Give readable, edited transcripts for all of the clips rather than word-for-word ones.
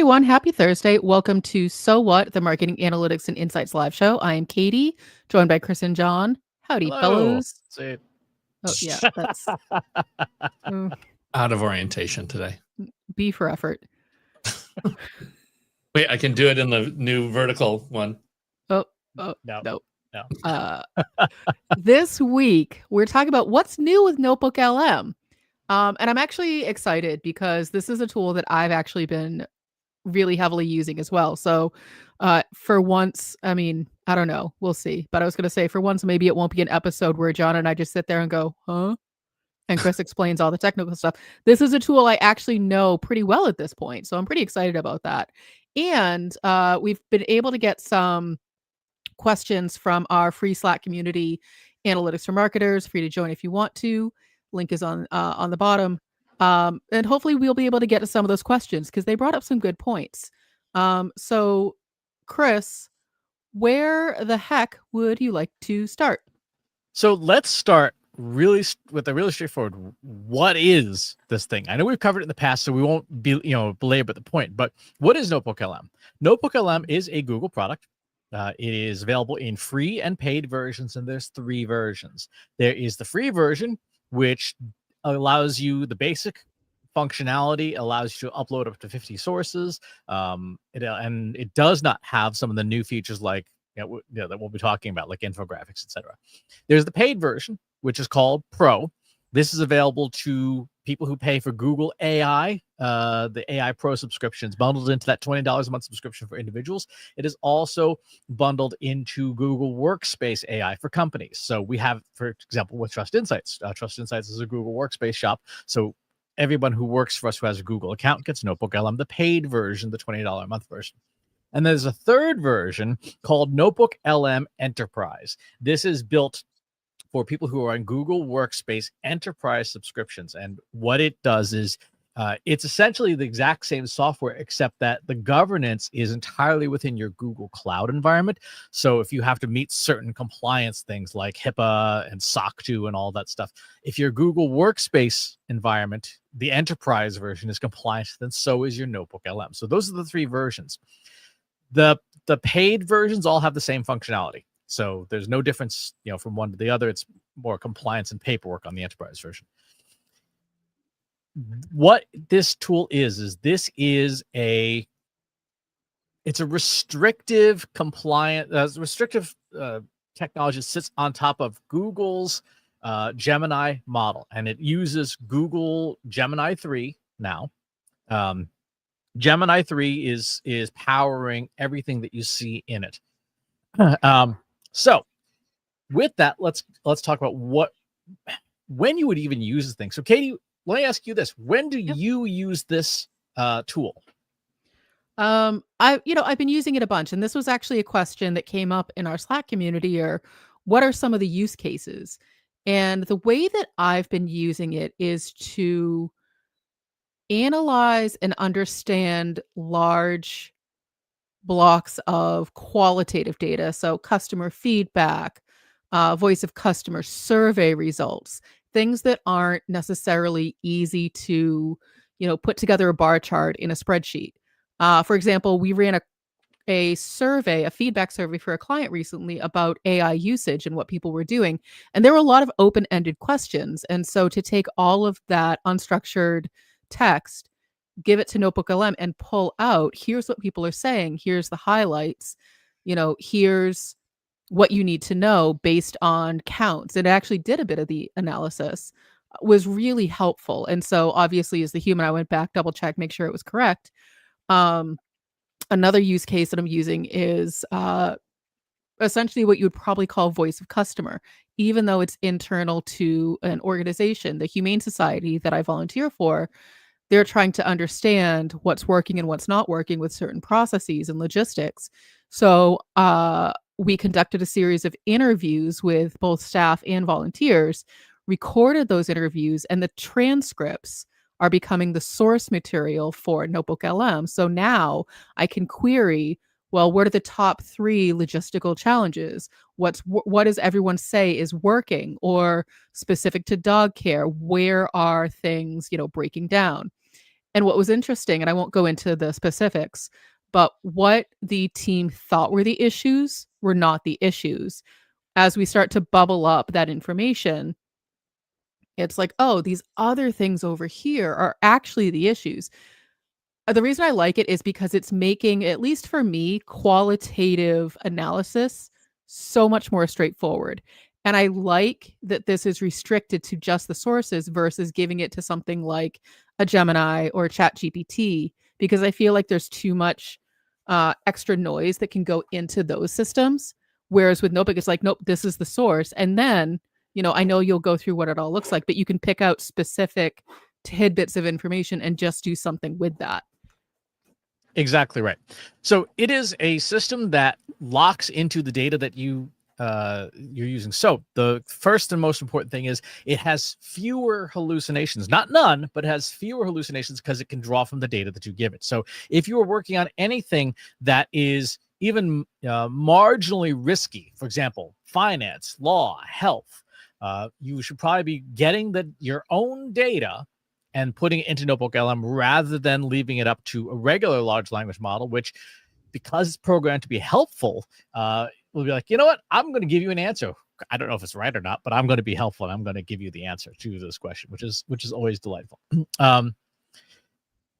everyone. Happy Thursday. Welcome to So What, the Marketing Analytics and Insights Live Show. I am Katie, joined by Chris and John. Howdy, Hello. fellows. See. Oh, yeah, that's Out of orientation today. B for effort. Wait, I can do it in the new vertical one. No. No. This week, we're talking about what's new with NotebookLM. And I'm actually excited because this is a tool that I've actually been really heavily using as well. So for once, I mean, I don't know. We'll see. But I was going to say for once, maybe it won't be an episode where John and I just sit there and go, huh? And Chris explains all the technical stuff. This is a tool I actually know pretty well at this point. So I'm pretty excited about that. And we've been able to get some questions from our free Slack community, Analytics for Marketers. Free to join if you want to. Link is on the bottom. And hopefully we'll be able to get to some of those questions because they brought up some good points. So Chris, where the heck would you like to start? So let's start with a really straightforward. What is this thing? I know we've covered it in the past, so we won't belabor the point. But what is NotebookLM? NotebookLM is a Google product. It is available in free and paid versions, and there's 3 versions. There is the free version, which allows you the basic functionality, allows you to upload up to 50 sources. And it does not have some of the new features like that we'll be talking about, like infographics, etc. There's the paid version, which is called Pro. This is available to people who pay for Google AI, the AI Pro subscriptions, bundled into that $20 a month subscription for individuals. It is also bundled into Google Workspace AI for companies. So we have, for example, with Trust Insights. Trust Insights is a Google Workspace shop. So everyone who works for us who has a Google account gets NotebookLM, the paid version, the $20 a month version. And there's a third version called NotebookLM Enterprise. This is built for people who are on Google Workspace Enterprise subscriptions. And what it does is it's essentially the exact same software, except that the governance is entirely within your Google Cloud environment. So if you have to meet certain compliance things like HIPAA and SOC 2 and all that stuff, if your Google Workspace environment, the Enterprise version, is compliant, then so is your NotebookLM. So those are the 3 versions. The paid versions all have the same functionality. So there's no difference, from one to the other. It's more compliance and paperwork on the enterprise version. What this tool is it's a restrictive restrictive technology that sits on top of Google's Gemini model, and it uses Google Gemini 3 now. Gemini 3 is powering everything that you see in it. So with that, let's talk about when you would even use this thing. So Katie, let me ask you this. When do you use this tool? I've been using it a bunch, and this was actually a question that came up in our Slack community, or what are some of the use cases? And the way that I've been using it is to analyze and understand large blocks of qualitative data. So customer feedback, voice of customer, survey results, things that aren't necessarily easy to, put together a bar chart in a spreadsheet. For example, we ran a survey, a feedback survey for a client recently about AI usage and what people were doing. And there were a lot of open-ended questions. And so to take all of that unstructured text, give it to NotebookLM and pull out, here's what people are saying, here's the highlights, here's what you need to know based on counts. It actually did a bit of the analysis, was really helpful. And so obviously as the human, I went back, double check, make sure it was correct. Another use case that I'm using is essentially what you would probably call voice of customer, even though it's internal to an organization, the Humane Society that I volunteer for. They're trying to understand what's working and what's not working with certain processes and logistics. So we conducted a series of interviews with both staff and volunteers, recorded those interviews, and the transcripts are becoming the source material for NotebookLM. So now I can query, well, what are the top 3 logistical challenges? What does everyone say is working, or specific to dog care? Where are things, breaking down? And what was interesting, and I won't go into the specifics, but what the team thought were the issues were not the issues. As we start to bubble up that information, it's like, oh, these other things over here are actually the issues. The reason I like it is because it's making, at least for me, qualitative analysis so much more straightforward. And I like that this is restricted to just the sources versus giving it to something like a Gemini or a ChatGPT, because I feel like there's too much extra noise that can go into those systems. Whereas with Notebook, it's like, nope, this is the source. And then, I know you'll go through what it all looks like, but you can pick out specific tidbits of information and just do something with that. Exactly right. So it is a system that locks into the data that you're using. So the first and most important thing is it has fewer hallucinations, not none, but it has fewer hallucinations because it can draw from the data that you give it. So if you are working on anything that is even marginally risky, for example, finance, law, health, you should probably be getting your own data and putting it into NotebookLM rather than leaving it up to a regular large language model, which, because it's programmed to be helpful, will be like, you know what, I'm going to give you an answer. I don't know if it's right or not, but I'm going to be helpful and I'm going to give you the answer to this question, which is always delightful.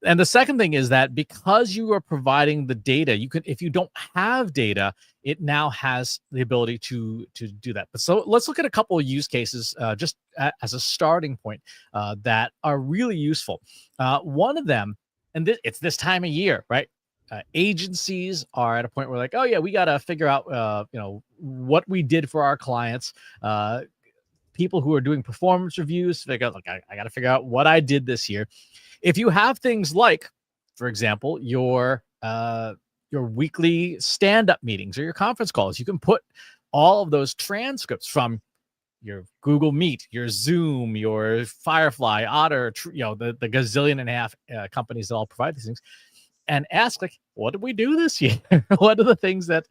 And the second thing is that because you are providing the data, you can, if you don't have data, it now has the ability to do that. But so let's look at a couple of use cases just as a starting point that are really useful. One of them, and it's this time of year, right? Agencies are at a point where like, oh yeah, we got to figure out, what we did for our clients. People who are doing performance reviews, they go, look, I got to figure out what I did this year. If you have things like, for example, your weekly stand-up meetings or your conference calls, you can put all of those transcripts from your Google Meet, your Zoom, your Firefly, Otter, the gazillion and a half companies that all provide these things, and ask like, what did we do this year? What are the things that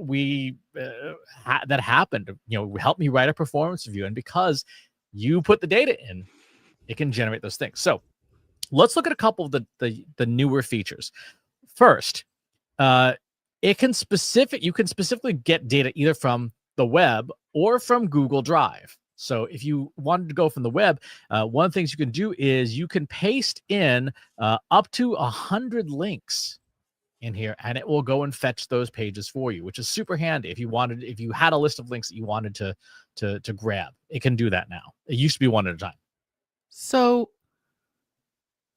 we that happened? Help me write a performance review, and because you put the data in, it can generate those things. So let's look at a couple of the newer features. First, you can specifically get data either from the web or from Google Drive. So if you wanted to go from the web, one of the things you can do is you can paste in up to 100 links in here, and it will go and fetch those pages for you, which is super handy. If you had a list of links that you wanted to grab, it can do that now. It used to be one at a time. So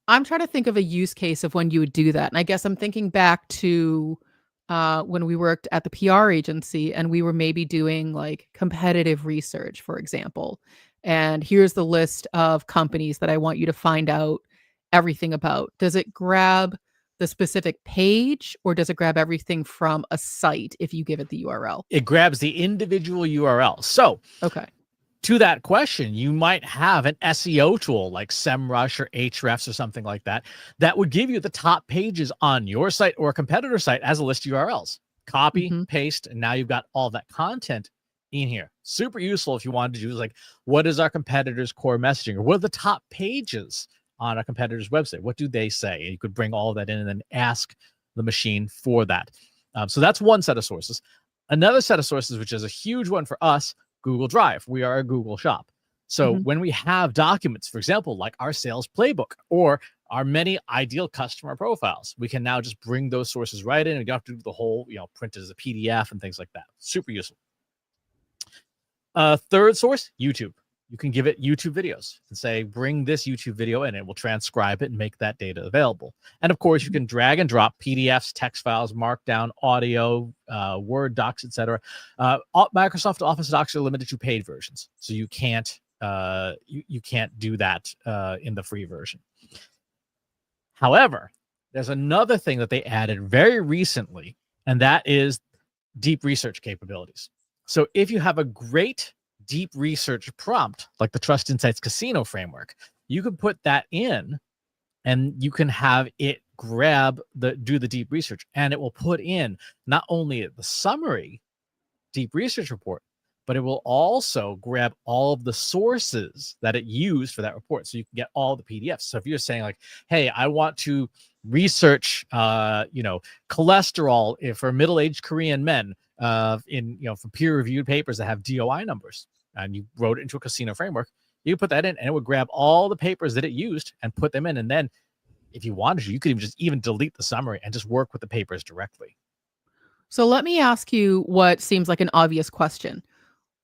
I'm trying to think of a use case of when you would do that. And I guess I'm thinking back to when we worked at the PR agency and we were maybe doing like competitive research, for example. And here's the list of companies that I want you to find out everything about. Does it grab the specific page or does it grab everything from a site if you give it the URL? It grabs the individual URL. So, okay. To that question, you might have an SEO tool like SEMrush or Ahrefs or something like that would give you the top pages on your site or a competitor site as a list of URLs. Copy, paste, and now you've got all that content in here. Super useful if you wanted to do like, what is our competitor's core messaging, or what are the top pages on a competitor's website? What do they say? And you could bring all of that in and then ask the machine for that. So that's one set of sources. Another set of sources, which is a huge one for us, Google Drive. We are a Google shop. So when we have documents, for example, like our sales playbook or our many ideal customer profiles, we can now just bring those sources right in. We don't have to do the whole, print it as a PDF and things like that. Super useful. Third source, YouTube. You can give it YouTube videos and say, bring this YouTube video and it will transcribe it and make that data available. And of course, you can drag and drop PDFs, text files, Markdown, audio, Word docs, etc. Microsoft Office docs are limited to paid versions, so you can't you can't do that in the free version. However, there's another thing that they added very recently, and that is deep research capabilities. So if you have a great deep research prompt, like the Trust Insights Casino framework, you can put that in and you can have it do the deep research, and it will put in not only the summary deep research report, but it will also grab all of the sources that it used for that report. So you can get all the PDFs. So if you're saying like, hey, I want to research, cholesterol for middle-aged Korean men from peer-reviewed papers that have DOI numbers, and you wrote it into a casino framework, you put that in and it would grab all the papers that it used and put them in. And then if you wanted to, you could even delete the summary and just work with the papers directly. So let me ask you what seems like an obvious question.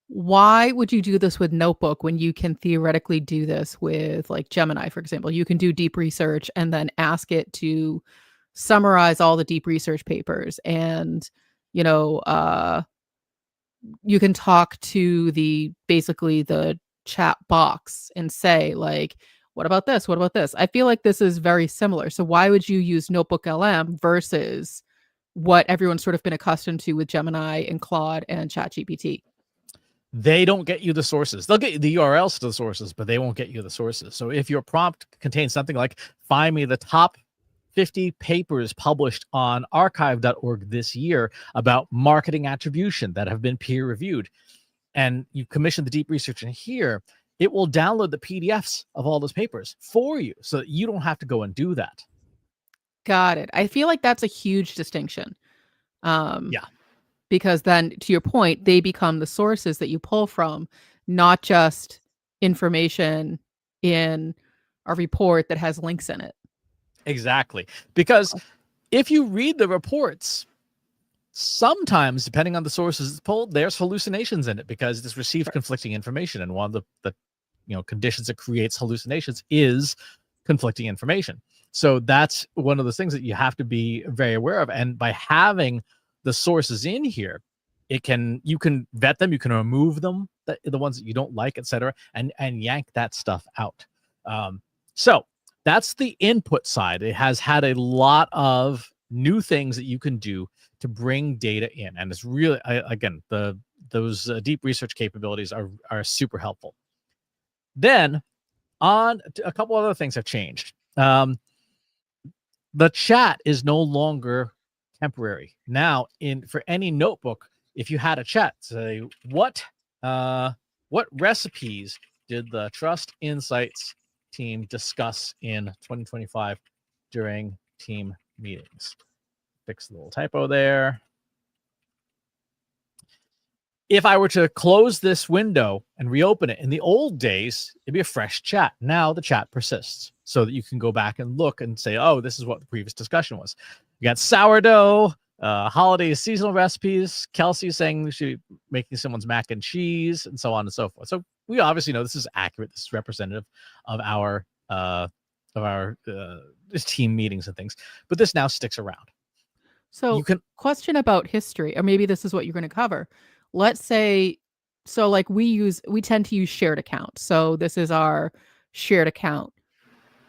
Why would you do this with Notebook when you can theoretically do this with like Gemini, for example? You can do deep research and then ask it to summarize all the deep research papers, and you can talk to basically the chat box and say like, what about this? What about this? I feel like this is very similar. So why would you use NotebookLM versus what everyone's sort of been accustomed to with Gemini and Claude and ChatGPT? They don't get you the sources. They'll get you the URLs to the sources, but they won't get you the sources. So if your prompt contains something like, find me the top 50 papers published on archive.org this year about marketing attribution that have been peer reviewed, and you commission the deep research in here, it will download the PDFs of all those papers for you so that you don't have to go and do that. Got it. I feel like that's a huge distinction. Yeah. Because then, to your point, they become the sources that you pull from, not just information in a report that has links in it. Exactly. Because if you read the reports, sometimes, depending on the sources it's pulled, there's hallucinations in it because it's received conflicting information. And one of the conditions that creates hallucinations is conflicting information. So that's one of the things that you have to be very aware of. And by having the sources in here, you can vet them, you can remove them, the ones that you don't like, etc., and yank that stuff out. So that's the input side. It has had a lot of new things that you can do to bring data in, and it's really, again, those deep research capabilities are super helpfor Then on a couple other things have changed. The chat is no longer temporary. Now, for any notebook, if you had a chat, say what recipes did the Trust Insights team discuss in 2025 during team meetings? Fix the little typo there. If I were to close this window and reopen it, in the old days, it'd be a fresh chat. Now the chat persists so that you can go back and look and say, oh, this is what the previous discussion was. You got sourdough, holiday seasonal recipes, Kelsey saying we should be making someone's mac and cheese, and so on and so forth. So we obviously know this is accurate. This is representative of our team meetings and things. But this now sticks around. So question about history, or maybe this is what you're going to cover. Let's say, so like we tend to use shared accounts. So this is our shared account.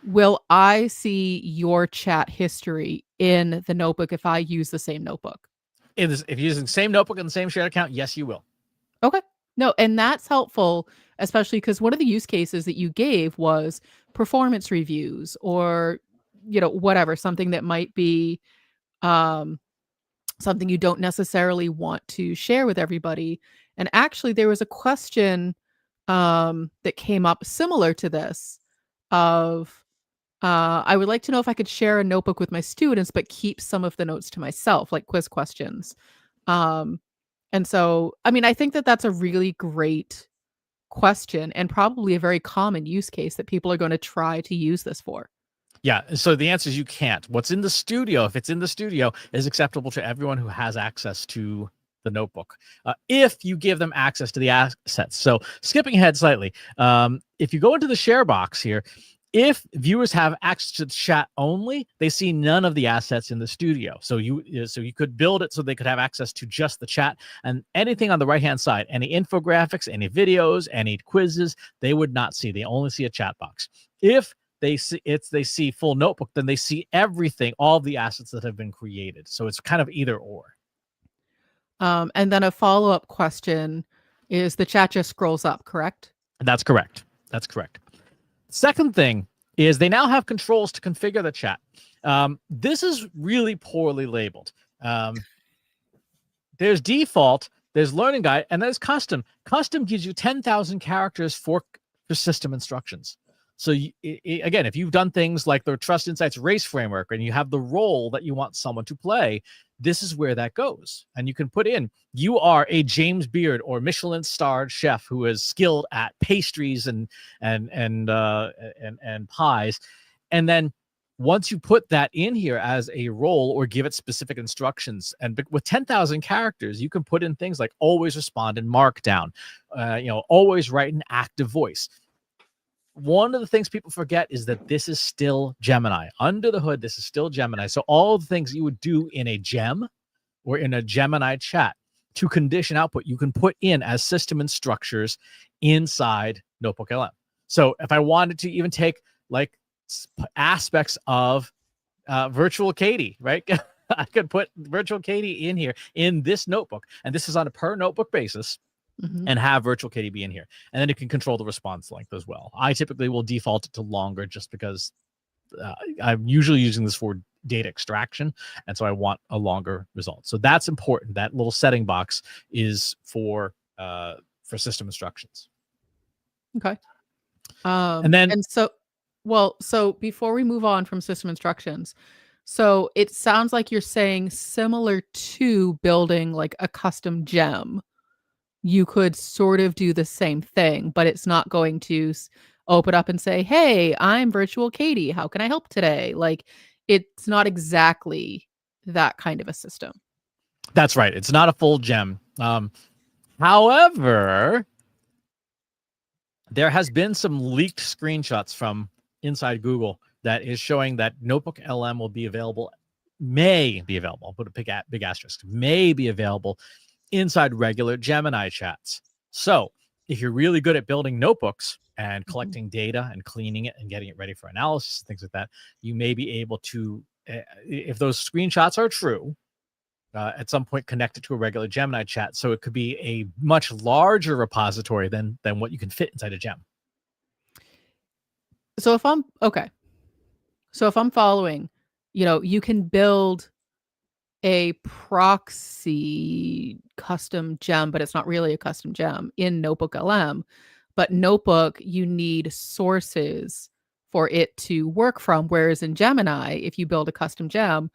Will I see your chat history in the notebook if I use the same notebook? If you're using the same notebook and the same shared account, yes, you will. Okay. No, and that's helpful, especially because one of the use cases that you gave was performance reviews or, whatever, something that might be something you don't necessarily want to share with everybody. And actually, there was a question that came up similar to this of, I would like to know if I could share a notebook with my students, but keep some of the notes to myself, like quiz questions. And so, I think that that's a really great question and probably a very common use case that people are going to try to use this for. Yeah. So the answer is you can't. What's in the studio, if it's in the studio, is acceptable to everyone who has access to the notebook, if you give them access to the assets. So skipping ahead slightly, if you go into the share box here, if viewers have access to the chat only, they see none of the assets in the studio. So you could build it so they could have access to just the chat, and anything on the right-hand side, any infographics, any videos, any quizzes, they would not see. They only see a chat box. If they see full notebook, then they see everything, all the assets that have been created. So it's kind of either or. And then a follow-up question is the chat just scrolls up, correct? That's correct. That's correct. Second thing is they now have controls to configure the chat. This is really poorly labeled. There's default, there's learning guide, and there's custom. Custom gives you 10,000 characters for system instructions. So again, if you've done things like the Trust Insights race framework and you have the role that you want someone to play, this is where that goes. And you can put in, you are a James Beard or Michelin starred chef who is skilled at pastries and pies. And then once you put that in here as a role or give it specific instructions, and with 10,000 characters, you can put in things like always respond in Markdown, always write an active voice. One of the things people forget is that this is still Gemini. Under the hood, this is still Gemini. So all the things you would do in a Gem or in a Gemini chat to condition output, you can put in as system instructors inside NotebookLM. So if I wanted to even take like aspects of virtual Katie, right? I could put virtual Katie in here in this notebook, and this is on a per notebook basis. And have virtual Katie be in here. And then it can control the response length as well. I typically will default it to longer just because I'm usually using this for data extraction. And so I want a longer result. So that's important. That little setting box is for system instructions. Okay. So before we move on from system instructions, so it sounds like you're saying similar to building like a custom gem, you could sort of do the same thing, but it's not going to open up and say, hey, I'm virtual Katie. How can I help today? Like, it's not exactly that kind of a system. That's right. It's not a full gem. However, there has been some leaked screenshots from inside Google that is showing that NotebookLM will be available, may be available. I'll put a big asterisk, may be available inside regular Gemini chats. So if you're really good at building notebooks and collecting data and cleaning it and getting it ready for analysis, things like that, you may be able to, if those screenshots are true, at some point connect it to a regular Gemini chat. So it could be a much larger repository than what you can fit inside a gem. So if I'm following, you can build a proxy custom gem, but it's not really a custom gem in NotebookLM. But Notebook, you need sources for it to work from. Whereas in Gemini, if you build a custom gem,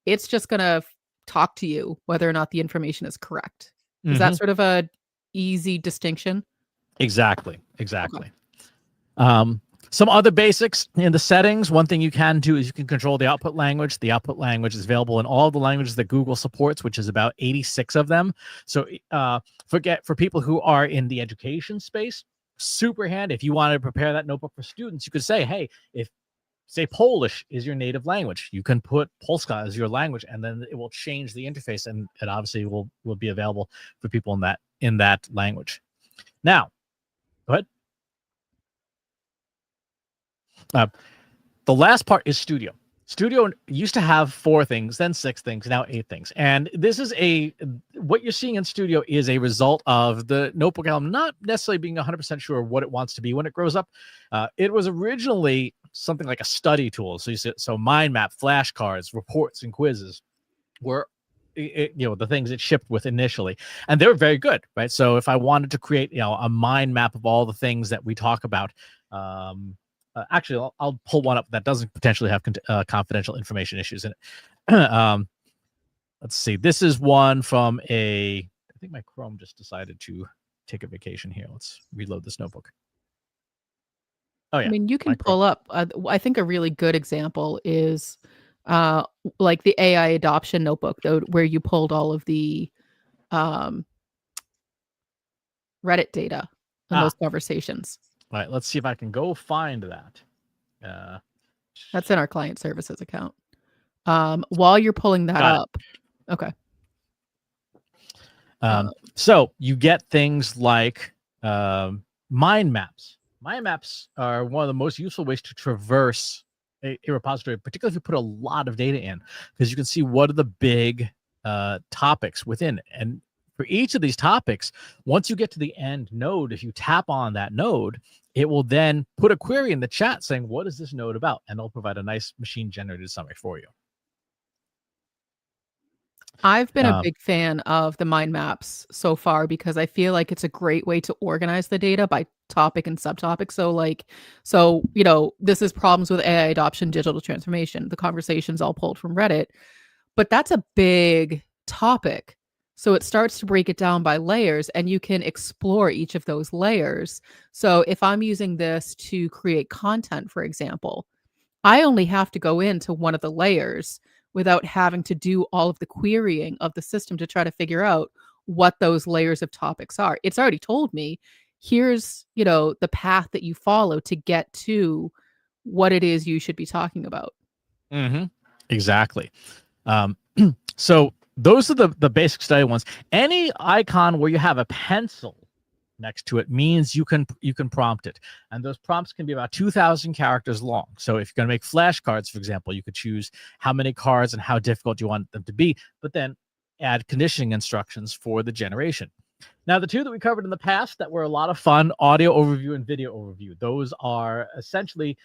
it's just going to talk to you whether or not the information is correct. Is that sort of a easy distinction? Exactly. Some other basics in the settings. One thing you can do is you can control the output language. The output language is available in all the languages that Google supports, which is about 86 of them. So for people who are in the education space, super handy. If you want to prepare that notebook for students, you could say, hey, if say Polish is your native language, you can put Polska as your language, and then it will change the interface, and it obviously will be available for people in that language. Now, go ahead. The last part is Studio. Studio used to have 4 things, then 6 things, now 8 things. And this is what you're seeing in Studio is a result of the NotebookLM not necessarily being 100% sure what it wants to be when it grows up. It was originally something like a study tool. So mind map, flashcards, reports, and quizzes were the things it shipped with initially, and they were very good, right? So if I wanted to create a mind map of all the things that we talk about, actually, I'll pull one up that doesn't potentially have confidential information issues in it. Let's see. This is one from I think my Chrome just decided to take a vacation here. Let's reload this notebook. Oh, yeah. I mean, you can pull up, I think a really good example is like the AI adoption notebook, where you pulled all of the Reddit data and those conversations. All right, let's see if I can go find that. That's in our client services account. While you're pulling that up. Okay. So you get things like mind maps. Mind maps are one of the most useful ways to traverse a repository, particularly if you put a lot of data in, because you can see what are the big topics within. And for each of these topics, once you get to the end node, if you tap on that node, it will then put a query in the chat saying, what is this node about? And it'll provide a nice machine generated summary for you. I've been a Um, big fan of the mind maps so far because I feel like it's a great way to organize the data by topic and subtopic. So, this is problems with AI adoption, digital transformation. The conversation's all pulled from Reddit, but that's a big topic. So it starts to break it down by layers and you can explore each of those layers. So if I'm using this to create content, for example, I only have to go into one of the layers without having to do all of the querying of the system to try to figure out what those layers of topics are. It's already told me, here's, the path that you follow to get to what it is you should be talking about. Exactly. Um, so those are the basic study ones. Any icon where you have a pencil next to it means you can prompt it, and those prompts can be about 2,000 characters long. So if you're going to make flashcards, for example, you could choose how many cards and how difficult you want them to be, but then add conditioning instructions for the generation. Now, the two that we covered in the past that were a lot of fun, audio overview and video overview, those are essentially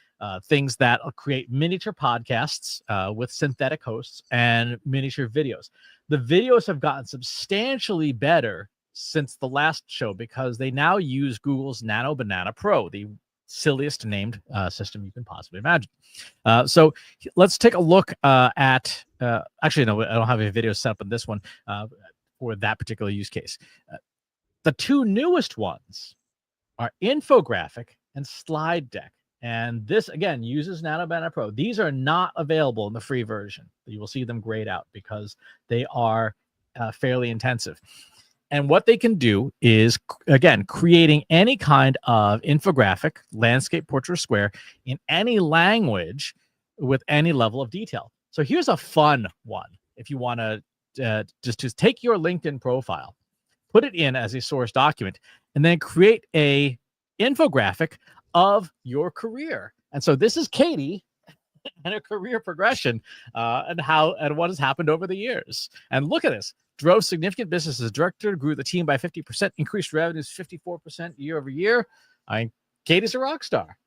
things that create miniature podcasts with synthetic hosts and miniature videos. The videos have gotten substantially better since the last show because they now use Google's Nano Banana Pro, the silliest named system you can possibly imagine. So let's take a look at, actually, no, I don't have a video set up in this one for that particular use case. The two newest ones are infographic and slide deck. And this, again, uses Nano Banana Pro. These are not available in the free version. You will see them grayed out because they are fairly intensive. And what they can do is, again, creating any kind of infographic, landscape, portrait, square, in any language with any level of detail. So here's a fun one. If you want to just take your LinkedIn profile, put it in as a source document, and then create a infographic of your career. And so this is Katie and her career progression and what has happened over the years. And look at this. Drove significant business as director, grew the team by 50%, increased revenues 54% year over year. Katie's a rock star.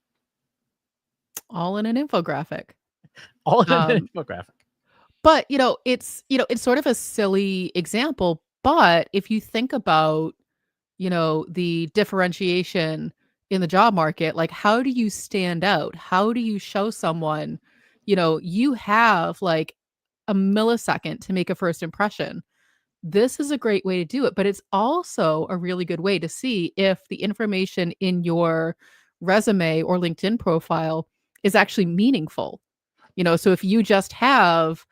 All in an infographic. All in an infographic. But, it's sort of a silly example, but if you think about, the differentiation in the job market, like how do you stand out? How do you show someone, you have like a millisecond to make a first impression? This is a great way to do it, but it's also a really good way to see if the information in your resume or LinkedIn profile is actually meaningful. So if you just have,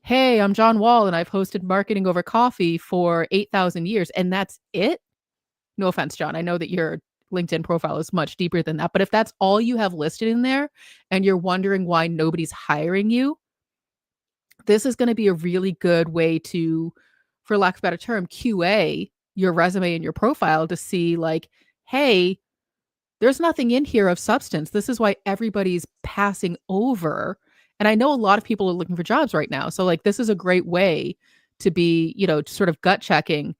hey, I'm John Wall and I've hosted Marketing Over Coffee for 8,000 years and that's it. No offense, John. I know that your LinkedIn profile is much deeper than that, but if that's all you have listed in there and you're wondering why nobody's hiring you, this is going to be a really good way to, for lack of a better term, QA your resume and your profile to see like, hey, there's nothing in here of substance. This is why everybody's passing over. And I know a lot of people are looking for jobs right now. So like, this is a great way to be, sort of gut checking.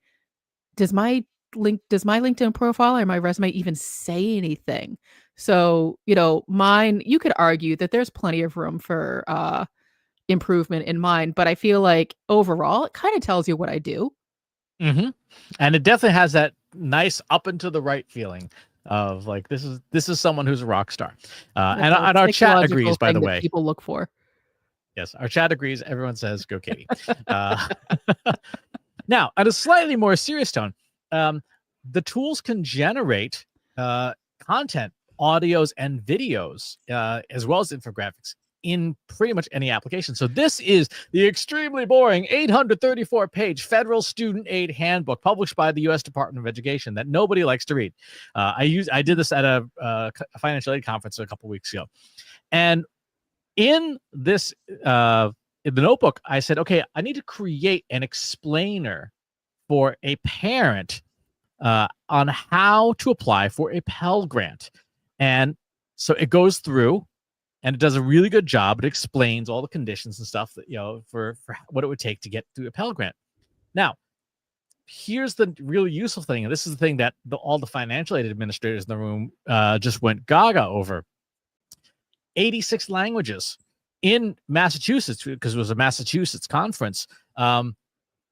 Does my LinkedIn profile or my resume even say anything? So, mine, you could argue that there's plenty of room for, improvement in mine, but I feel like overall it kind of tells you what I do. And it definitely has that nice up and to the right feeling of like this is someone who's a rock star. And our chat agrees, by the way. People look for. Yes, our chat agrees. Everyone says go Katie. Now, at a slightly more serious tone, the tools can generate content, audios, and videos, as well as infographics in pretty much any application. So this is the extremely boring 834-page Federal Student Aid Handbook published by the U.S. Department of Education that nobody likes to read. I did this at a financial aid conference a couple weeks ago. And in this, in the notebook, I said, okay, I need to create an explainer for a parent on how to apply for a Pell Grant. And so it goes through and it does a really good job. It explains all the conditions and stuff that, for what it would take to get through a Pell Grant. Now, here's the really useful thing. And this is the thing that all the financial aid administrators in the room just went gaga over. 86 languages in Massachusetts, because it was a Massachusetts conference.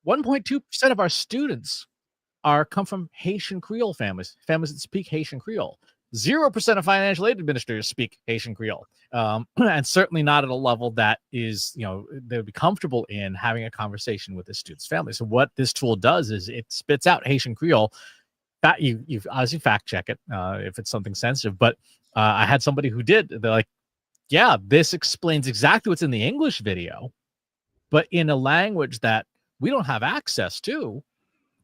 1.2% of our students come from Haitian Creole families that speak Haitian Creole. 0% of financial aid administrators speak Haitian Creole, and certainly not at a level that is, they'd be comfortable in having a conversation with the student's family. So what this tool does is it spits out Haitian Creole. You obviously fact check it if it's something sensitive, but I had somebody who did. They're like, yeah, this explains exactly what's in the English video, but in a language that we don't have access to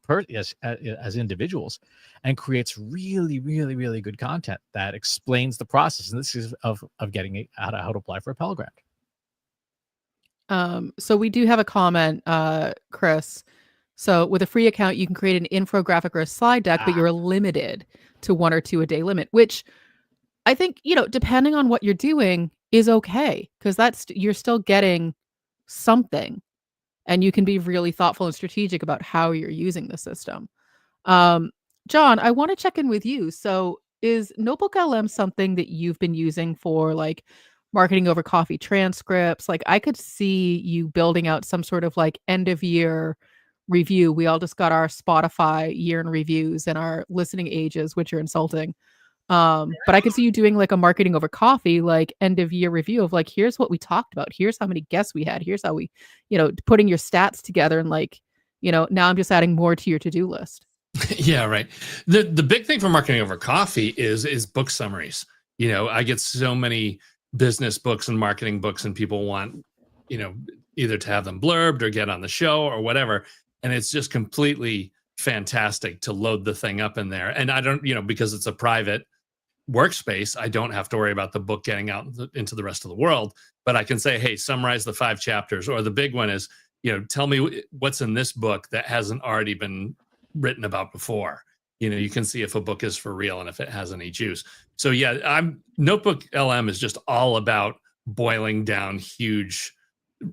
as individuals, and creates really, really, really good content that explains the process. And this is of getting how to apply for a Pell Grant. So we do have a comment, Chris. So with a free account, you can create an infographic or a slide deck, but you're limited to 1 or 2 a day limit, which I think, depending on what you're doing is okay, because you're still getting something, and you can be really thoughtful and strategic about how you're using the system. John, I want to check in with you. So is NotebookLM something that you've been using for like marketing over coffee transcripts? Like I could see you building out some sort of like end of year review. We all just got our Spotify year in reviews and our listening ages, which are insulting. But I could see you doing like a marketing over coffee, like end of year review of like, here's what we talked about. Here's how many guests we had. Here's how we, putting your stats together and like, now I'm just adding more to your to-do list. Yeah, right. The big thing for marketing over coffee is book summaries. I get so many business books and marketing books, and people want, either to have them blurbed or get on the show or whatever. And it's just completely fantastic to load the thing up in there. And I don't, because it's a private workspace, I don't have to worry about the book getting out into the rest of the world, but I can say, hey, summarize the 5 chapters. Or the big one is, tell me what's in this book that hasn't already been written about before. You can see if a book is for real and if it has any juice. So yeah, NotebookLM is just all about boiling down huge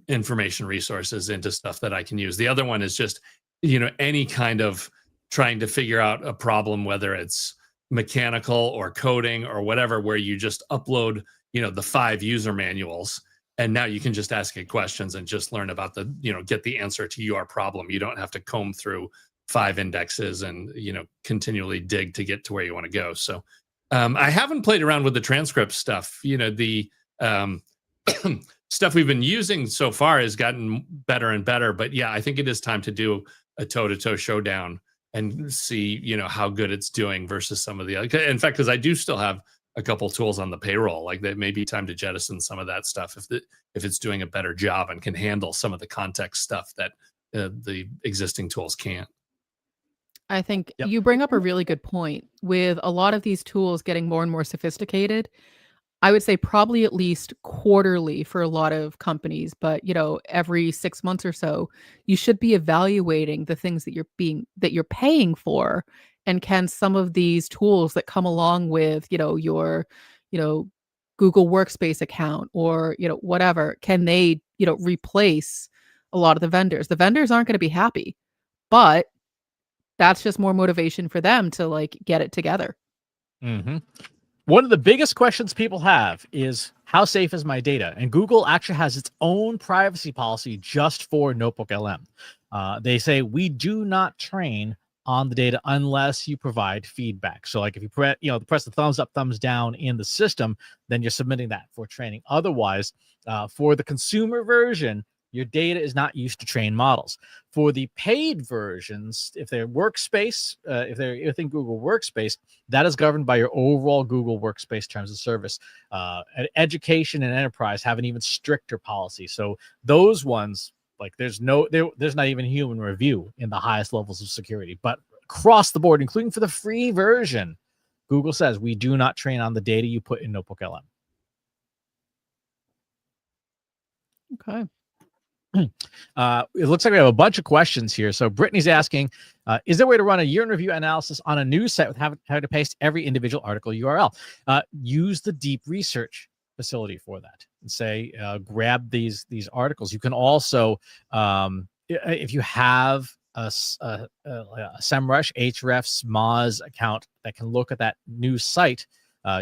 information resources into stuff that I can use. The other one is just, any kind of trying to figure out a problem, whether it's mechanical or coding or whatever, where you just upload, the 5 user manuals, and now you can just ask it questions and just learn about get the answer to your problem. You don't have to comb through 5 indexes and, continually dig to get to where you want to go. So I haven't played around with the transcript stuff. The stuff we've been using so far has gotten better and better, but yeah, I think it is time to do a toe-to-toe showdown and see, how good it's doing versus some of the other. In fact, because I do still have a couple tools on the payroll, like that may be time to jettison some of that stuff if it's doing a better job and can handle some of the context stuff that the existing tools can't. I think you bring up a really good point. With a lot of these tools getting more and more sophisticated, I would say probably at least quarterly for a lot of companies, but every 6 months or so, you should be evaluating the things that you're paying for, and can some of these tools that come along with your Google Workspace account or whatever, can they replace a lot of the vendors? The vendors aren't going to be happy, but that's just more motivation for them to like get it together. Mm-hmm. One of the biggest questions people have is, how safe is my data? And Google actually has its own privacy policy just for NotebookLM. They say we do not train on the data unless you provide feedback. So like if you press the thumbs up, thumbs down in the system, then you're submitting that for training. Otherwise, for the consumer version, your data is not used to train models. For the paid versions, if they're workspace, if they're within Google Workspace, that is governed by your overall Google Workspace terms of service. Education and enterprise have an even stricter policy. So those ones, like there's not even human review in the highest levels of security. But across the board, including for the free version, Google says we do not train on the data you put in NotebookLM. Okay. It looks like we have a bunch of questions here. So Brittany's asking, is there a way to run a year in review analysis on a news site with having to paste every individual article URL? Use the deep research facility for that and say, grab these articles. You can also, if you have a SEMrush, Ahrefs, Moz account that can look at that news site,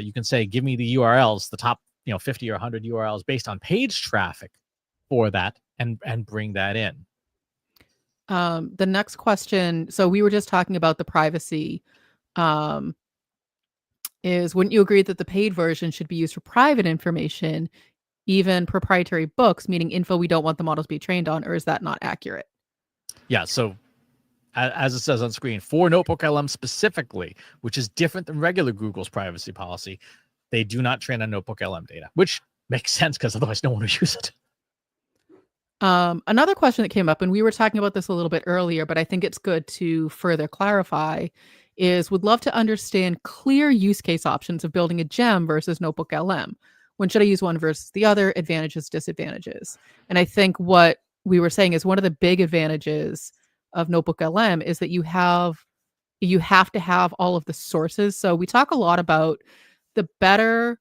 you can say, give me the URLs, the top 50 or 100 URLs based on page traffic for that, and bring that in. The next question, so we were just talking about the privacy, um, is wouldn't you agree that the paid version should be used for private information, even proprietary books, meaning info we don't want the models to be trained on, or is that not accurate? Yeah, so as it says on screen, for NotebookLM specifically, which is different than regular Google's privacy policy, they do not train on NotebookLM data, which makes sense because otherwise no one would use it. Another question that came up, and we were talking about this a little bit earlier, but I think it's good to further clarify, is would love to understand clear use case options of building a gem versus NotebookLM. When should I use one versus the other? Advantages, disadvantages. And I think what we were saying is one of the big advantages of NotebookLM is that you have to have all of the sources. So we talk a lot about the better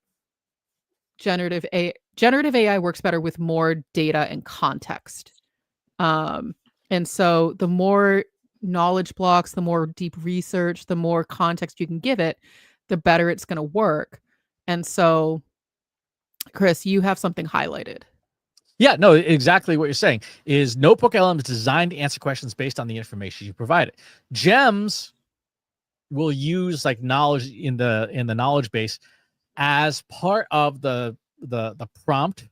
generative AI works better with more data and context. And so the more knowledge blocks, the more deep research, the more context you can give it, the better it's going to work. And so, Chris, you have something highlighted. Yeah, no, exactly what you're saying is NotebookLM is designed to answer questions based on the information you provided. Gems will use like knowledge in the knowledge base as part of the prompt,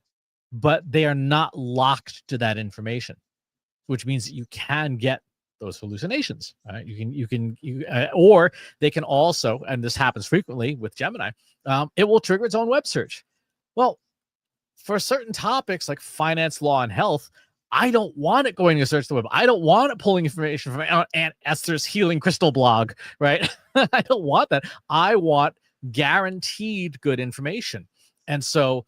but they are not locked to that information, which means that you can get those hallucinations. Right? Or they can also, and this happens frequently with Gemini, it will trigger its own web search. Well, for certain topics like finance, law, and health, I don't want it going to search the web. I don't want it pulling information from Aunt Esther's healing crystal blog, right? I don't want that. I want guaranteed good information. And so,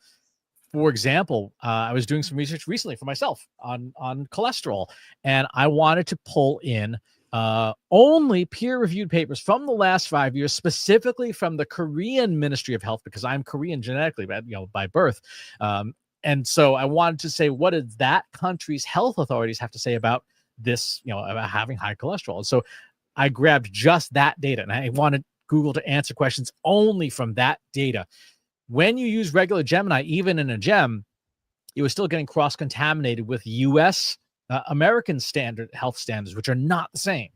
for example, I was doing some research recently for myself on cholesterol, and I wanted to pull in only peer-reviewed papers from the last 5 years, specifically from the Korean Ministry of Health, because I'm Korean genetically, by birth. And so I wanted to say, what did that country's health authorities have to say about this, about having high cholesterol? And so I grabbed just that data, and I wanted Google to answer questions only from that data. When you use regular Gemini, even in a gem, it was still getting cross-contaminated with U.S. American standard health standards, which are not the same.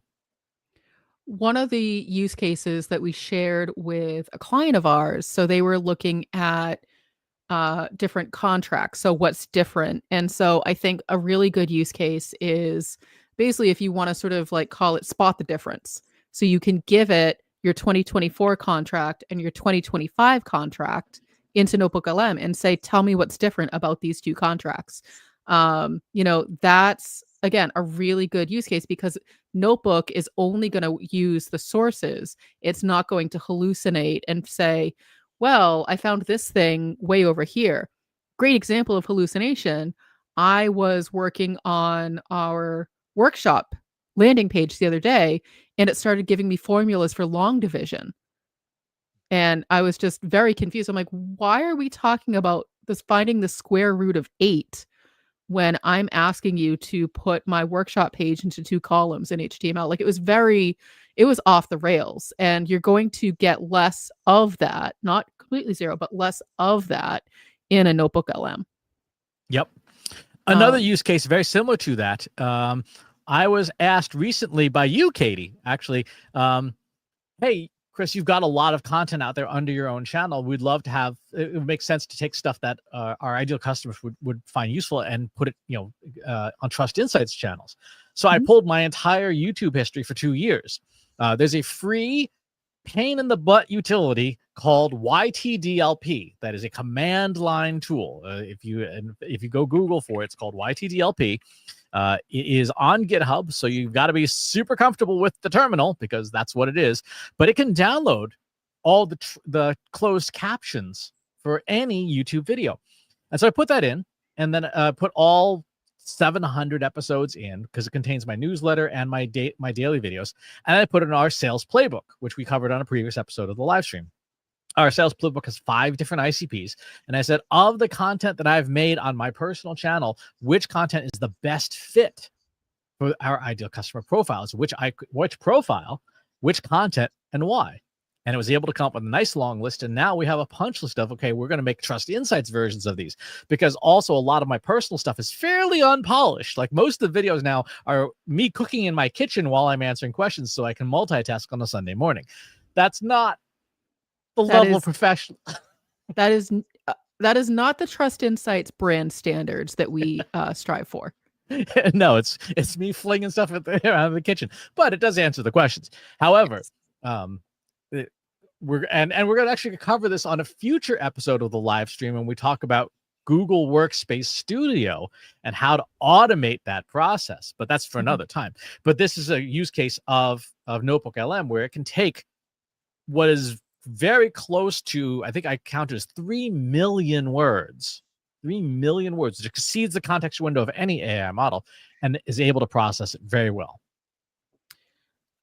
One of the use cases that we shared with a client of ours, so they were looking at different contracts. So what's different? And so I think a really good use case is basically if you want to sort of like call it spot the difference. So you can give it your 2024 contract and your 2025 contract into NotebookLM and say, tell me what's different about these two contracts. That's again a really good use case because Notebook is only going to use the sources. It's not going to hallucinate and say, well, I found this thing way over here. Great example of hallucination. I was working on our workshop landing page the other day, and it started giving me formulas for long division. And I was just very confused. I'm like, why are we talking about this finding the square root of 8 when I'm asking you to put my workshop page into 2 columns in HTML? Like it was off the rails, and you're going to get less of that, not completely zero, but less of that in a NotebookLM. Yep. Another use case very similar to that. I was asked recently by you, Katie, actually, hey, Chris, you've got a lot of content out there under your own channel. We'd love to have, it would make sense to take stuff that our ideal customers would find useful and put it, on Trust Insights channels. So I pulled my entire YouTube history for 2 years. There's a free pain in the butt utility called YTDLP. That is a command line tool. If you go Google for it, it's called YTDLP. It is on GitHub, so you've got to be super comfortable with the terminal because that's what it is. But it can download all the closed captions for any YouTube video. And so I put that in, and then put all 700 episodes in because it contains my newsletter and my daily videos. And I put in our sales playbook, which we covered on a previous episode of the live stream. Our sales playbook has 5 different ICPs. And I said, of the content that I've made on my personal channel, which content is the best fit for our ideal customer profiles? Which profile, which content, and why? And it was able to come up with a nice long list. And now we have a punch list of, okay, we're going to make Trust Insights versions of these, because also a lot of my personal stuff is fairly unpolished. Like most of the videos now are me cooking in my kitchen while I'm answering questions so I can multitask on a Sunday morning. That's not the level of professional. That is not the Trust Insights brand standards that we strive for. No, it's me flinging stuff around the kitchen, but it does answer the questions. However, we're going to actually cover this on a future episode of the live stream when we talk about Google Workspace Studio and how to automate that process. But that's for another time. But this is a use case of NotebookLM where it can take what is very close to, I think I counted as 3 million words. 3 million words, which exceeds the context window of any AI model, and is able to process it very well.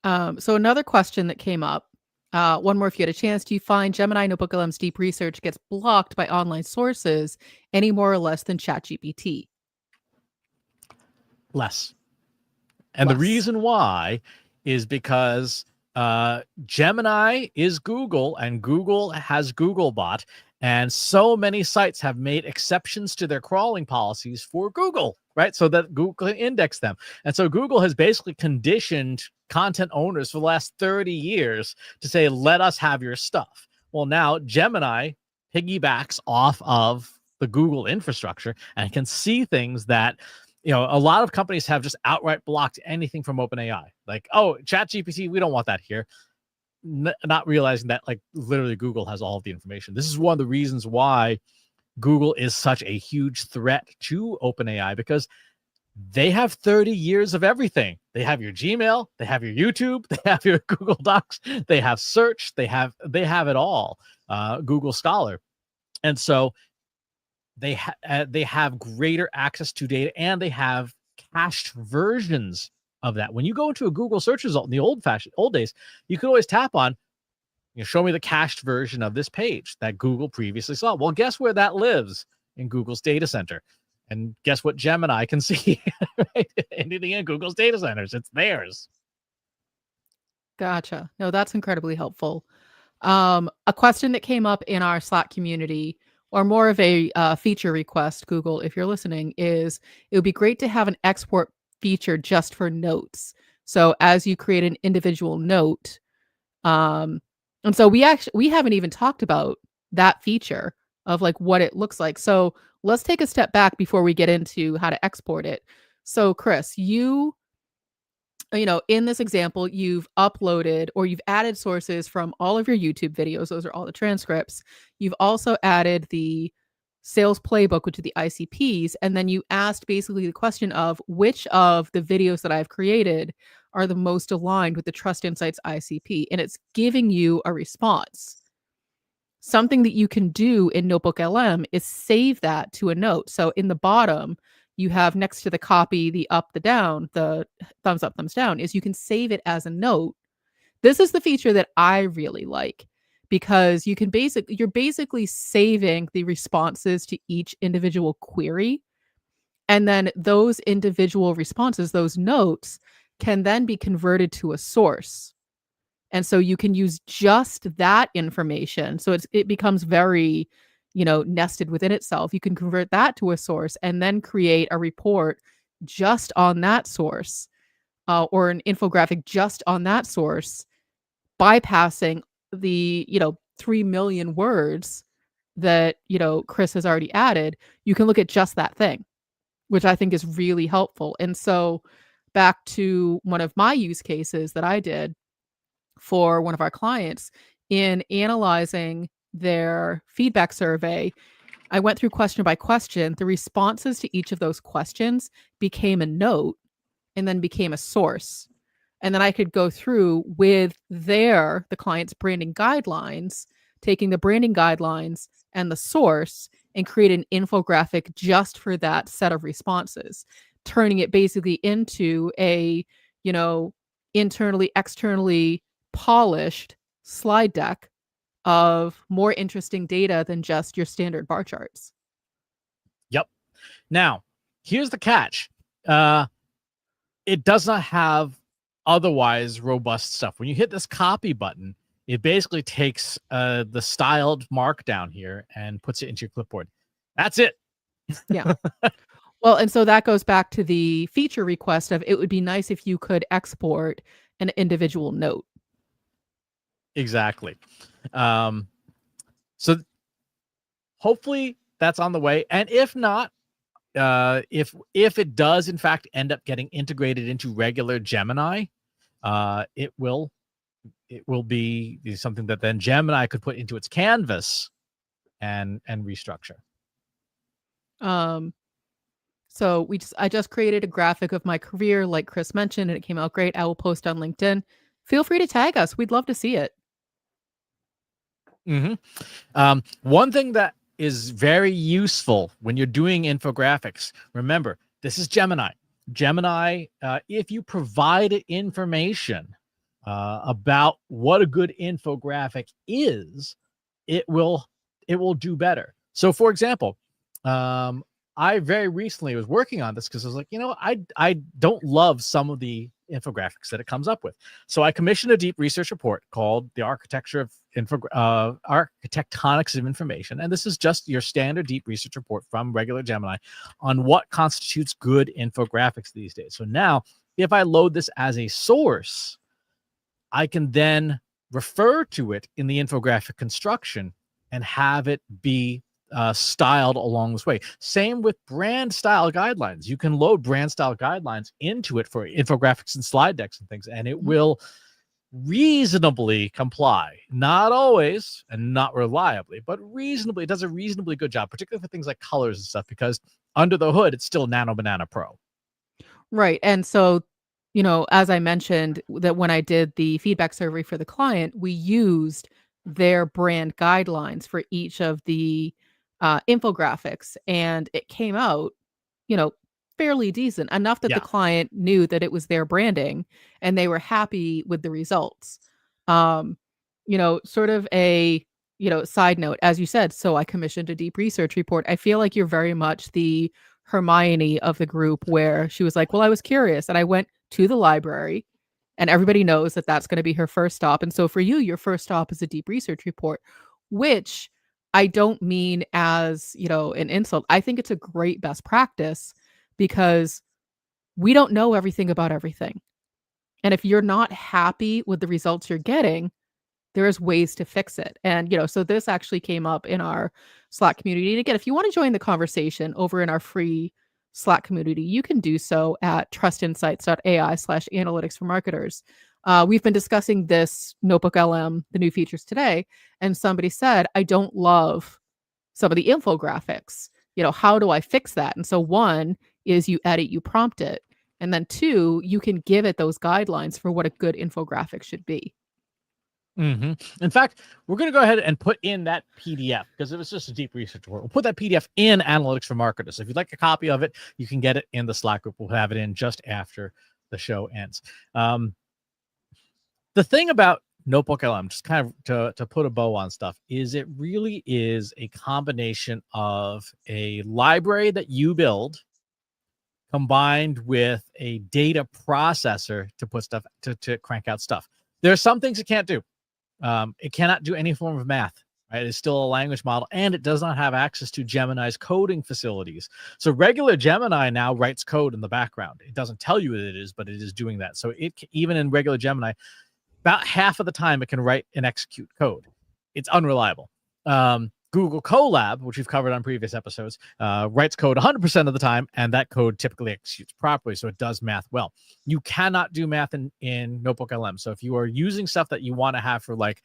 So another question that came up, one more if you get a chance, do you find Gemini NotebookLM's deep research gets blocked by online sources any more or less than ChatGPT? Less. And the reason why is because Gemini is Google, and Google has Googlebot, and so many sites have made exceptions to their crawling policies for Google, right? So that Google can index them. And so Google has basically conditioned content owners for the last 30 years to say, let us have your stuff. Well, now Gemini piggybacks off of the Google infrastructure and can see things that, you know, a lot of companies have just outright blocked anything from OpenAI. Like, oh, ChatGPT, we don't want that here. Not realizing that, like, literally Google has all of the information. This is one of the reasons why Google is such a huge threat to OpenAI, because they have 30 years of everything. They have your Gmail, they have your YouTube, they have your Google Docs, they have search, they have it all. Google Scholar. And so they have greater access to data, and they have cached versions of that. When you go into a Google search result in the old days, you could always tap on, you know, show me the cached version of this page that Google previously saw. Well, guess where that lives? In Google's data center. And guess what Gemini can see? Right? Anything in Google's data centers, it's theirs. Gotcha. No, that's incredibly helpful. A question that came up in our Slack community, or more of a feature request, Google, if you're listening, is it would be great to have an export feature just for notes. So as you create an individual note, and so we haven't even talked about that feature of like what it looks like. So let's take a step back before we get into how to export it. So Chris, you know, in this example, you've uploaded or you've added sources from all of your YouTube videos. Those are all the transcripts. You've also added the sales playbook, which are the ICPs. And then you asked basically the question of which of the videos that I've created are the most aligned with the Trust Insights ICP. And it's giving you a response. Something that you can do in NotebookLM is save that to a note. So in the bottom, you have next to the copy, the up, the down, the thumbs up, thumbs down, is you can save it as a note. This is the feature that I really like, because you can you're basically saving the responses to each individual query. And then those individual responses, those notes, can then be converted to a source. And so you can use just that information. So it becomes very, you know, nested within itself. You can convert that to a source and then create a report just on that source, or an infographic just on that source, bypassing the, you know, 3 million words that, you know, Chris has already added. You can look at just that thing, which I think is really helpful. And so back to one of my use cases that I did for one of our clients in analyzing their feedback survey, I went through question by question. The responses to each of those questions became a note and then became a source. And then I could go through with the client's branding guidelines, taking the branding guidelines and the source and create an infographic just for that set of responses, turning it basically into a, you know, internally, externally polished slide deck of more interesting data than just your standard bar charts. Yep. Now, here's the catch. It does not have otherwise robust stuff. When you hit this copy button, It basically takes the styled markdown here and puts it into your clipboard. That's it. Yeah. Well, and so that goes back to the feature request of it would be nice if you could export an individual note. Exactly. So hopefully that's on the way. And if not, if it does in fact end up getting integrated into regular Gemini, it will be something that then Gemini could put into its canvas and restructure. So I just created a graphic of my career, like Chris mentioned, and it came out great. I will post on LinkedIn. Feel free to tag us. We'd love to see it. One thing that is very useful when you're doing infographics, remember, this is Gemini. Gemini, if you provide it information about what a good infographic is, it will do better. So, for example, I very recently was working on this because I was like, I don't love some of the infographics that it comes up with. So I commissioned a deep research report called The Architecture of Architectonics of Information. And this is just your standard deep research report from regular Gemini on what constitutes good infographics these days. So now if I load this as a source, I can then refer to it in the infographic construction and have it be styled along this way. Same with brand style guidelines. You can load brand style guidelines into it for infographics and slide decks and things, and it will reasonably comply. Not always and not reliably, but reasonably. It does a reasonably good job, particularly for things like colors and stuff, because under the hood, it's still Nano Banana Pro. Right. And so, as I mentioned, that when I did the feedback survey for the client, we used their brand guidelines for each of the infographics, and it came out, fairly decent, enough that the client knew that it was their branding and they were happy with the results. Sort of a, side note, as you said, so I commissioned a deep research report. I feel like you're very much the Hermione of the group, where she was like, well, I was curious and I went to the library, and everybody knows that that's going to be her first stop. And so for you, your first stop is a deep research report, which I don't mean as, an insult. I think it's a great best practice because we don't know everything about everything. And if you're not happy with the results you're getting, there's ways to fix it. And, so this actually came up in our Slack community. And again, if you want to join the conversation over in our free Slack community, you can do so at trustinsights.ai/analytics for marketers. We've been discussing this NotebookLM, the new features today, and somebody said, I don't love some of the infographics. How do I fix that? And so one is you edit, you prompt it. And then two, you can give it those guidelines for what a good infographic should be. In fact, we're going to go ahead and put in that PDF because it was just a deep research report. We'll put that PDF in Analytics for Marketers. So if you'd like a copy of it, you can get it in the Slack group. We'll have it in just after the show ends. The thing about NotebookLM, just kind of to put a bow on stuff, is it really is a combination of a library that you build combined with a data processor to put stuff to crank out stuff. There are some things it can't do. It cannot do any form of math, right? It's still a language model, and it does not have access to Gemini's coding facilities. So regular Gemini now writes code in the background. It doesn't tell you what it is, but it is doing that. So even in regular Gemini, about half of the time it can write and execute code. It's unreliable. Google Colab, which we've covered on previous episodes, writes code 100% of the time, and that code typically executes properly, so it does math well. You cannot do math in NotebookLM. So if you are using stuff that you want to have for like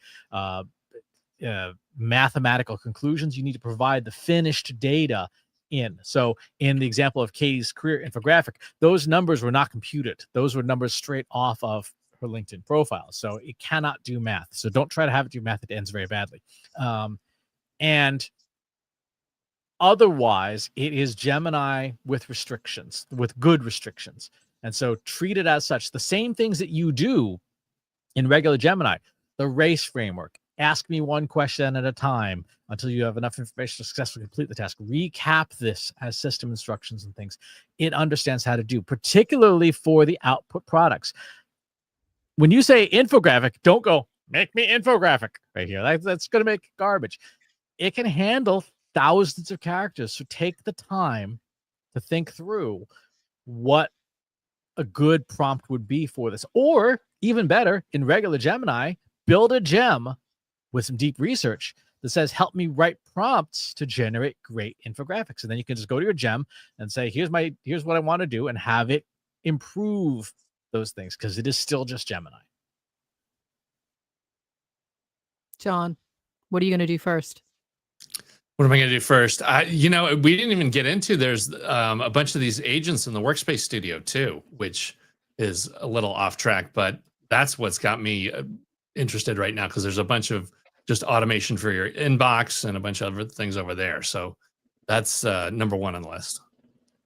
mathematical conclusions, you need to provide the finished data in. So in the example of Katie's career infographic, those numbers were not computed. Those were numbers straight off of her LinkedIn profile. So it cannot do math. So don't try to have it do math. It ends very badly. And otherwise, it is Gemini with restrictions, with good restrictions. And so treat it as such. The same things that you do in regular Gemini, the race framework, ask me one question at a time until you have enough information to successfully complete the task. Recap this as system instructions and things. It understands how to do, particularly for the output products. When you say infographic, don't go, make me infographic right here. That's going to make garbage. It can handle thousands of characters. So take the time to think through what a good prompt would be for this. Or even better, in regular Gemini, build a gem with some deep research that says, help me write prompts to generate great infographics. And then you can just go to your gem and say, here's what I want to do, and have it improve those things, because it is still just Gemini. John, what are you going to do first? What am I going to do first? We didn't even get into, there's a bunch of these agents in the Workspace Studio too, which is a little off track, but that's what's got me interested right now, because there's a bunch of just automation for your inbox and a bunch of other things over there. So that's number one on the list.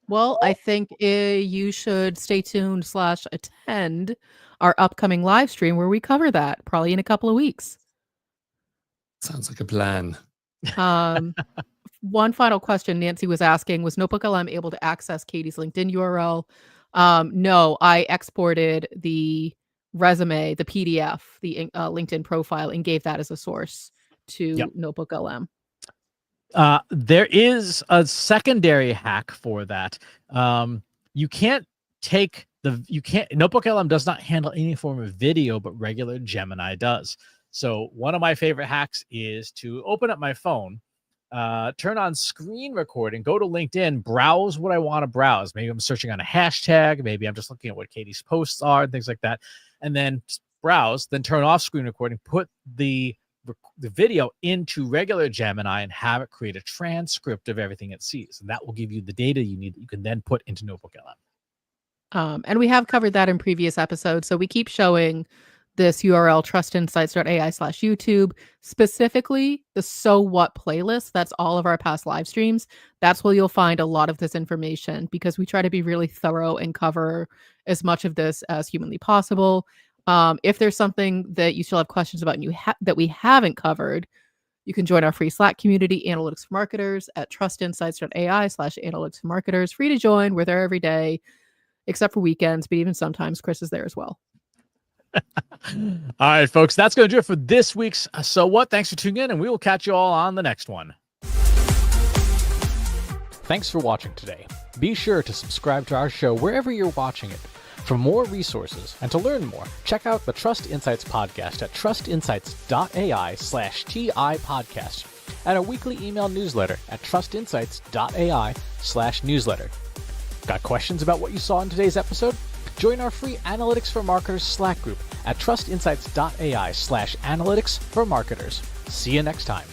Well, I think you should stay tuned / attend our upcoming live stream where we cover that probably in a couple of weeks. Sounds like a plan. One final question Nancy was asking, was NotebookLM able to access Katie's LinkedIn URL? No, I exported the resume, the PDF, the LinkedIn profile, and gave that as a source to NotebookLM. There is a secondary hack for that. NotebookLM does not handle any form of video, but regular Gemini does. So one of my favorite hacks is to open up my phone, turn on screen recording, go to LinkedIn, browse what I want to browse. Maybe I'm searching on a hashtag. Maybe I'm just looking at what Katie's posts are and things like that. And then browse, then turn off screen recording, put the video into regular Gemini and have it create a transcript of everything it sees. And that will give you the data you need that you can then put into NotebookLM. And we have covered that in previous episodes. So we keep showing this URL, trustinsights.ai/YouTube, specifically the So What playlist. That's all of our past live streams. That's where you'll find a lot of this information, because we try to be really thorough and cover as much of this as humanly possible. If there's something that you still have questions about and that we haven't covered, you can join our free Slack community, Analytics for Marketers, at trustinsights.ai/analytics for marketers. Free to join. We're there every day, except for weekends, but even sometimes Chris is there as well. All right, folks, that's going to do it for this week's So What. Thanks for tuning in, and we will catch you all on the next one. Thanks for watching today. Be sure to subscribe to our show wherever you're watching it. For more resources and to learn more, check out the Trust Insights podcast at trustinsights.ai/TI podcast, and our weekly email newsletter at trustinsights.ai/newsletter. Got questions about what you saw in today's episode? Join our free Analytics for Marketers Slack group at trustinsights.ai/analytics for marketers. See you next time.